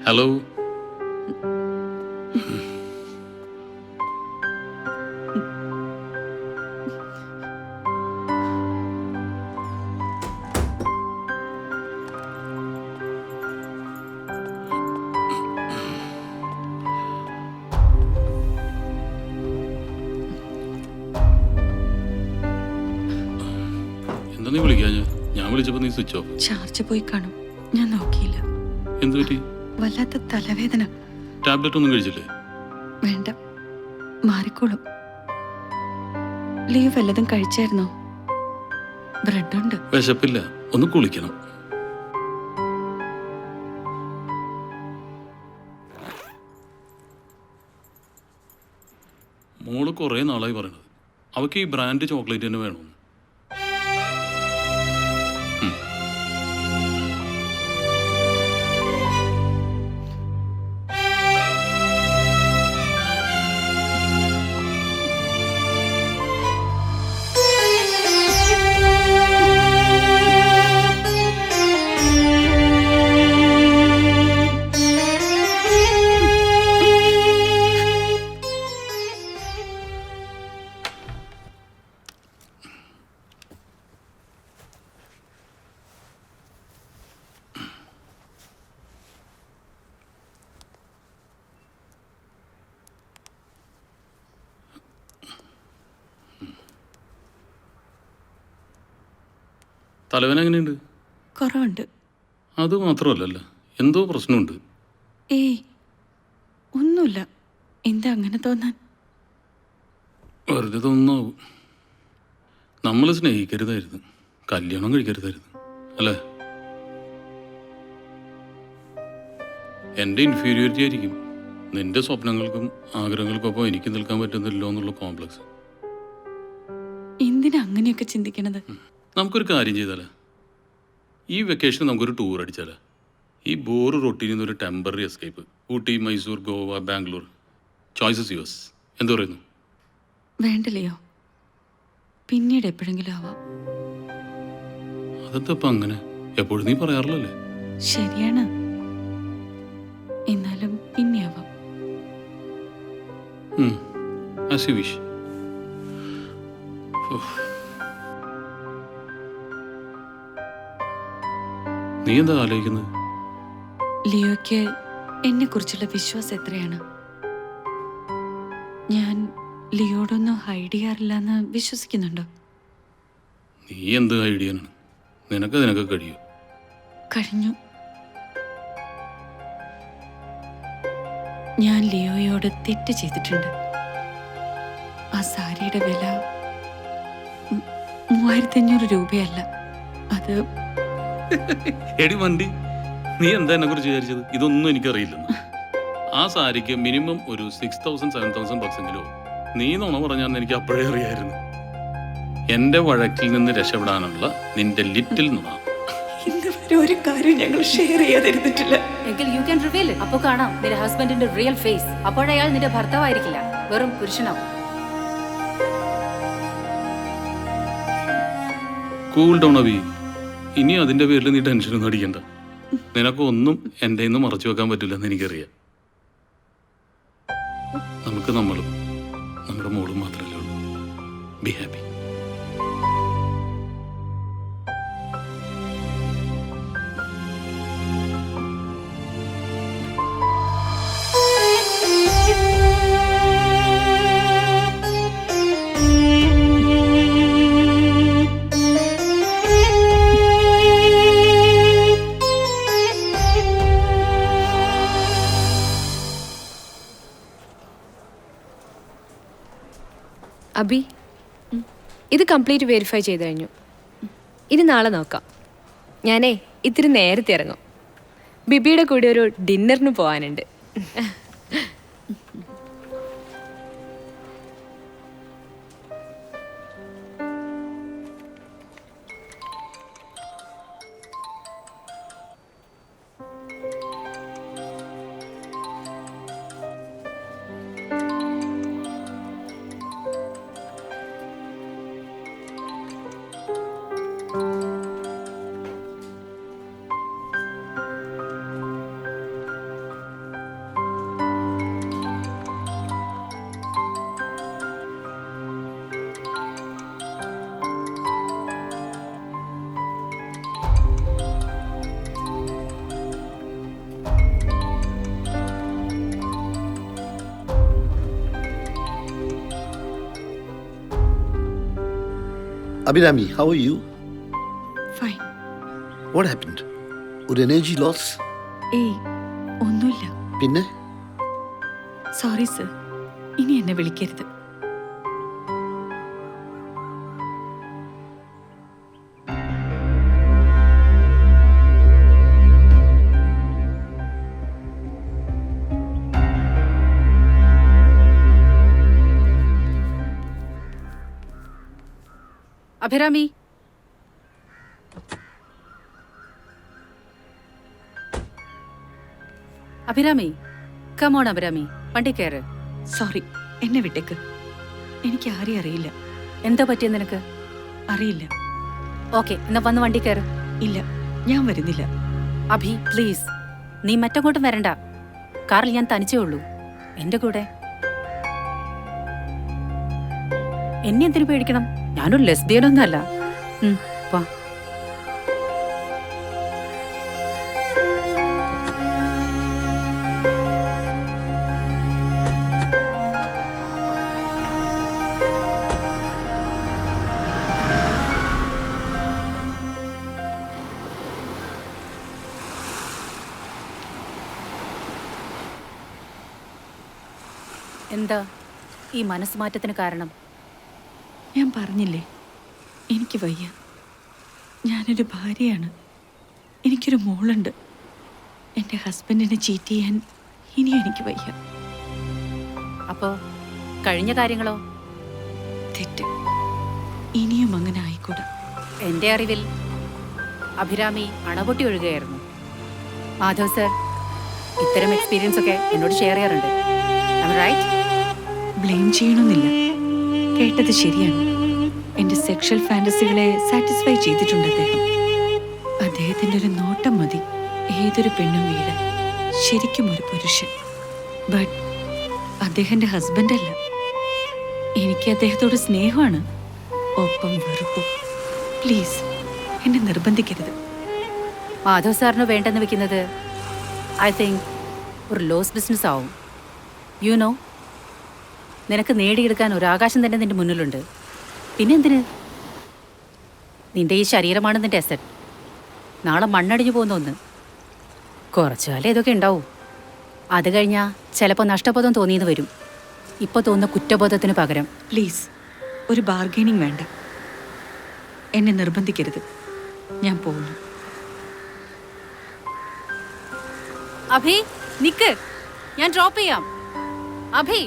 Hello. എന്താ നീ വിളിക്കാ? ഞാൻ വിളിച്ചപ്പോ നീ സ്വിച്ച് ഓഫ്. ചാർജ് പോയി കാണും, ഞാൻ നോക്കിയില്ല. എന്തു പറ്റി? വല്ലാത്ത തലവേദന. ടാബ്ലറ്റ് ഒന്നും കഴിച്ചില്ലേ? വേണ്ട, മാറിക്കോളും. ലീവ് വല്ലതും കഴിച്ചായിരുന്നോ? ബ്രെഡുണ്ട്. വിശപ്പില്ല, ഒന്ന് കുളിക്കണം. മോള് കുറേ നാളായി പറയണത് അവൾക്ക് ഈ ബ്രാൻഡ് ചോക്ലേറ്റ് തന്നെ വേണമെന്ന്. തലവേന എങ്ങനെയുണ്ട്? കുറവുണ്ട്. അത് മാത്രമല്ലല്ലോ, എന്തോ പ്രശ്നമുണ്ട്. ഏയ്, ഒന്നുമില്ല. എന്താ അങ്ങനെ തോന്നാൻ? വെറുതെ തോന്നാവും. നമ്മൾ സ്നേഹിക്കരുതായിരുന്നു, കല്യാണം കഴിക്കരുതായിരുന്നു, അല്ലേ? എൻ്റെ ഇൻഫീരിയോറിറ്റി ആയിരിക്കും നിന്റെ സ്വപ്നങ്ങൾക്കും ആഗ്രഹങ്ങൾക്കൊപ്പം എനിക്ക് നിൽക്കാൻ പറ്റുന്നില്ലോ എന്നുള്ള കോംപ്ലക്സ്. എന്തിനാ അങ്ങനെയൊക്കെ ചിന്തിക്കണത്? നമുക്കൊരു കാര്യം ചെയ്താലേ, ഈ വെക്കേഷൻ നമുക്കൊരു ടൂർ അടിച്ചാലേ? ഈ ബോറ് റൊട്ടീനിൽ നിന്നൊരു temporary escape. Ooty, Mysore, Goa, Bangalore. Choices yours. എന്തു പറയുന്നു? വേണ്ടല്ലയോ, പിന്നീട് എപ്പോഴെങ്കിലും ആവാം. അതെന്തപ്പം അങ്ങനെ? എപ്പോഴും നീ പറയാറില്ലല്ലേ? ശരിയാണ്, എന്നാലും പിന്നെ ആവാം. As you wish. നീ എന്താ ആലോചിക്കുന്നത്? ലിയോയ്ക്ക് എന്നെ കുറിച്ചുള്ള വിശ്വാസം എത്രയാണ്? ഞാൻ ലിയോടൊന്നും ഹൈഡ് ചെയ്യാറില്ല എന്ന് വിശ്വസിക്കുന്നുണ്ടോ? നീ എന്ത് ഐഡിയാണ്? നിനക്ക് കഴിയൂ. കഴിഞ്ഞു. ഞാൻ ലിയോയോട് തെറ്റ് ചെയ്തിട്ടുണ്ട്. ആ സാരിയുടെ വില 3500 രൂപയല്ല, അത്. എടി വണ്ടി, നീ എന്താ എന്നെ കുറിച്ച് വിചാരിച്ചത്? ഇതൊന്നും എനിക്കറിയില്ലെന്ന്. ആ സാരിക്ക് മിനിമം ഒരു 6000 7000 ബക്സെങ്കിലും. നീ നുണ പറഞ്ഞാന്ന് എനിക്ക് അപ്പോഴേ അറിയായിരുന്നു. എന്റെ വഴക്കിൽ നിന്ന് രക്ഷപ്പെടാനുള്ള നിന്റെ ലിറ്റിൽ നുണ. ഇന്നുവരെ ഒരു കാര്യം ഞങ്ങൾ ഷെയർ ചെയ്യാതിരുന്നിട്ടില്ല. എങ്കിൽ യു ക്യാൻ റിവീൽ. അപ്പോൾ കാണാം നിന്റെ ഹസ്ബൻഡിന്റെ റിയൽ ഫേസ്. അപ്പോഴയാൾ നിന്റെ ഭർത്താവായിരിക്കില്ല, വെറും പുരുഷനാവും. Cool down Abi. ഇനി അതിന്റെ പേരിൽ നീ ടെൻഷനൊന്നും അടിക്കണ്ട. നിനക്കൊന്നും എൻ്റെ നിന്ന് മറച്ചു വെക്കാൻ പറ്റില്ലെന്ന് എനിക്കറിയാം. നമുക്ക് നമ്മളും നമ്മുടെ മോളും മാത്രമല്ലേ ഉള്ളൂ. Be happy. അബി, ഇത് കംപ്ലീറ്റ് വെരിഫൈ ചെയ്ത് കഴിഞ്ഞു. ഇനി നാളെ നോക്കാം. ഞാനേ ഇത്തിരി നേരത്തെ ഇറങ്ങും. ബിബിയുടെ കൂടെ ഒരു ഡിന്നറിന് പോകാനുണ്ട്. Abhinami, how are you? Fine. What happened? ഒരു എനർജി ലോസ്? ഏയ് ഒന്നുമില്ല. പിന്നെ സോറി സർ, ഇനി എന്നെ വിളിക്കരുത്. അഭിരാമി, അഭിരാമി, കമോൺ അഭിരാമി, വണ്ടി കയറ്. സോറി, എന്നെ വിട്ടേക്ക്. എനിക്ക് ആരെയും അറിയില്ല. എന്താ പറ്റിയ നിനക്ക്? അറിയില്ല. ഓക്കെ, എന്നാ വന്ന് വണ്ടി കയറ്. ഇല്ല, ഞാൻ വരുന്നില്ല. അഭി പ്ലീസ്, നീ മറ്റങ്ങോട്ടും വരണ്ട. കാറിൽ ഞാൻ തനിച്ചേ ഉള്ളൂ. എന്റെ കൂടെ. എന്നെ എന്തിനു പേടിക്കണം? ഞാനൊരു ലെസ്ബിയനൊന്നല്ല. വാ. എന്താ ഈ മനസ്സുമാറ്റത്തിന് കാരണം? ഞാൻ പറഞ്ഞില്ലേ, എനിക്ക് വയ്യ. ഞാനൊരു ഭാര്യയാണ്. എനിക്കൊരു മോളുണ്ട്. എൻ്റെ ഹസ്ബൻഡിനെ ചീറ്റ് ചെയ്യാൻ ഇനിയും എനിക്ക് വയ്യ. അപ്പോ കഴിഞ്ഞ കാര്യങ്ങളോ? തെറ്റ്. ഇനിയും അങ്ങനെ ആയിക്കൂടാ. എന്റെ അറിവിൽ അഭിരാമി അണപൊട്ടി ഒഴുകുകയായിരുന്നു. മാധവ് സർ ഇത്തരം എക്സ്പീരിയൻസ് ഒക്കെ എന്നോട് ഷെയർ ചെയ്യാറുണ്ട്. റൈറ്റ്? ബ്ലെയിം ചെയ്യണമെന്നില്ല. കേട്ടത് ശരിയാണ്. എൻ്റെ സെക്ഷൽ ഫാൻറ്റസികളെ സാറ്റിസ്ഫൈ ചെയ്തിട്ടുണ്ട് അദ്ദേഹം. അദ്ദേഹത്തിൻ്റെ ഒരു നോട്ടം മതി ഏതൊരു പെണ്ണും വീഴാൻ. ശരിക്കും ഒരു പുരുഷൻ. ബട്ട് അദ്ദേഹം എൻ്റെ ഹസ്ബൻഡല്ല. എനിക്ക് അദ്ദേഹത്തോട് സ്നേഹമാണ്, ഒപ്പം വെറുപ്പും. പ്ലീസ് എന്നെ നിർബന്ധിക്കരുത്. മാധവ് സാറിന് വേണ്ടെന്ന് വെക്കുന്നത് ഐ തിങ്ക് ഒരു ലോസ് ബിസിനസ് ആവും. യു നോ, നിനക്ക് നേടിയെടുക്കാൻ ഒരു ആകാശം തന്നെ നിന്റെ മുന്നിലുണ്ട്. പിന്നെന്തിന്? നിന്റെ ഈ ശരീരമാണ് നിന്റെ അസറ്റ്. നാളെ മണ്ണടിഞ്ഞു പോകുന്ന ഒന്ന്. കുറച്ചു കാലം ഇതൊക്കെ ഉണ്ടാവും. അത് കഴിഞ്ഞാൽ ചിലപ്പോൾ നഷ്ടബോധം തോന്നിയെന്ന് വരും. ഇപ്പോൾ തോന്നുന്ന കുറ്റബോധത്തിന് പകരം. പ്ലീസ് ഒരു ബാർഗൈനിങ് വേണ്ട. എന്നെ നിർബന്ധിക്കരുത്. ഞാൻ പോകുന്നു. അഭി നിക്ക്, ഞാൻ ഡ്രോപ്പ് ചെയ്യാം. അഭി